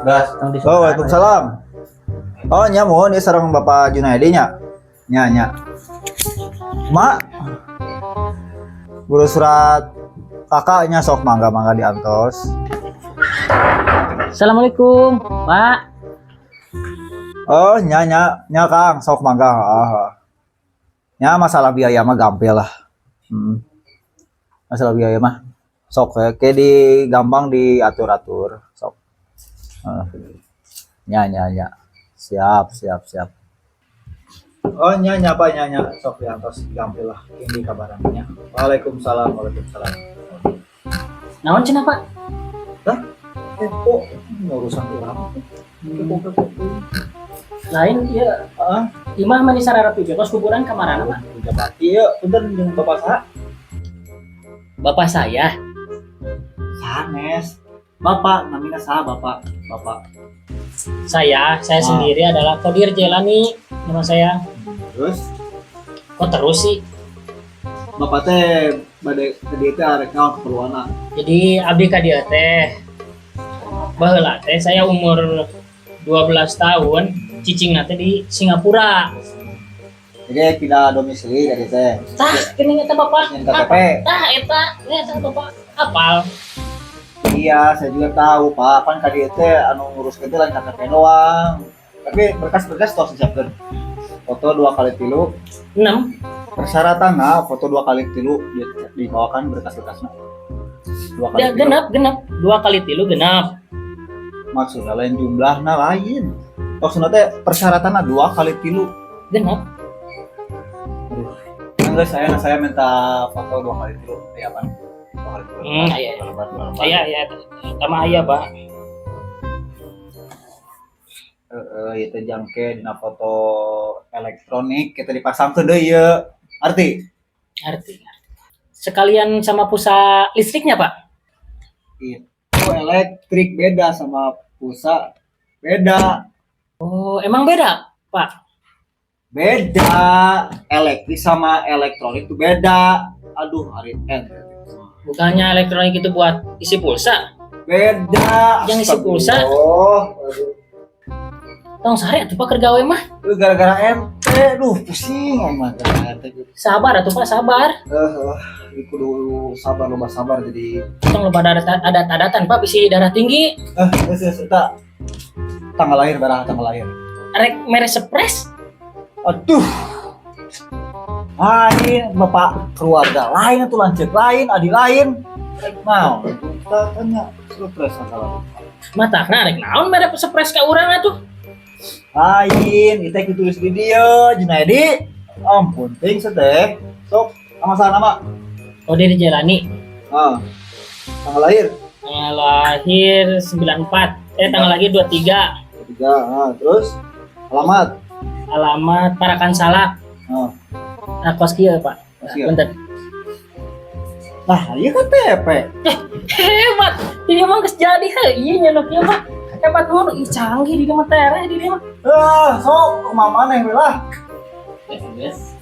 Gas. Oh, waalaikumsalam. Oh, nyamun ini sareng Bapak Junaidi nya. Nya. Mak. Guru surat kakaknya sok mangga diantos. Assalamualaikum, Pak. Oh, nya Kang, sok mangga. Nya masalah biaya mah gampil lah. Masalah biaya mah sok kayak di gampang diatur-atur sok. Nya. Siap. Oh, nya Pak, nya sok diantos gampil lah. Ini kabarannya. Waalaikumsalam. Naon cenah, Pak? Kok urusan orang? Lain ieu imah mah disararapi kos kuburan kamarana, Pak. Iya, punten jeung Bapak saha? Bapak saya. Sanes. Bapak namanya saha Bapak? Saya sendiri adalah Kodir Jelani nama saya. Terus Kok terus sih? Bapak teh bade ke dieu teh arek naon keperluanna? Jadi abdi ka dieu teh. Baheula teh saya umur 12 tahun, cicingna teh di Singapura. Jadi pindah domisili dari teh. Tah, geuning eta Bapak. Yang KTP. Tah eta Bapak hafal. Iya, saya juga tahu Pak. Kan ka dieu teh anu ngurus teh lain KTP doang. Tapi berkas-berkas tos disiapkeun. Foto 2x3. 6. Persyaratan foto 2x3 dibawakan berkas-berkasna. 2x3. Genep 2x3 genep. Maksudnya lain jumlahnya lain. Maksudnya teh persyaratannya 2x3. Genep. Enggak, saya minta foto 2x3. Ya kan? 2x3. Iya. Sama ayah, Pak. Itu jangke dina foto elektronik kita dipasangkeun deui ieu. Arti. Sekalian sama pulsa listriknya, Pak. Itu elektrik beda sama pulsa beda. Oh, emang beda, Pak? Beda. Elektrik sama elektronik itu beda. Aduh, hari Bukannya elektronik itu buat isi pulsa? beda. Yang isi pulsa? Tong sare atuh Pak keur gawe mah. Gara-gara ente, pusing amat. Sabar atuh Pak, sabar. Kudu sabar jadi. Tong loba adat-adatan Pak bisi darah tinggi. Eta tanggal lahir. Rek mere sepres. Aduh. Ini bapak keluarga lain atau lanjut lain, adik lain. Mau, kita tanya surprise masalah. Matahna rek naon mere sepres ka urang atuh? Lain, kita tulis di dia, Junaidi. Ampun, ting sedeh. Sok, nama. Kodir Jelani. Tanggal lahir. Tanggal lahir 94. Tanggal lahir 23. Terus alamat. Alamat Parakan Salak. Kos kieu, Pak. Punten. Nah, ieu KTP. Hebat. Ini mah geus jadi heuh nya nu kieu mah. Hebat nu canggih di mah tereh di mah. Sok, kumaha maneh we lah. Yes.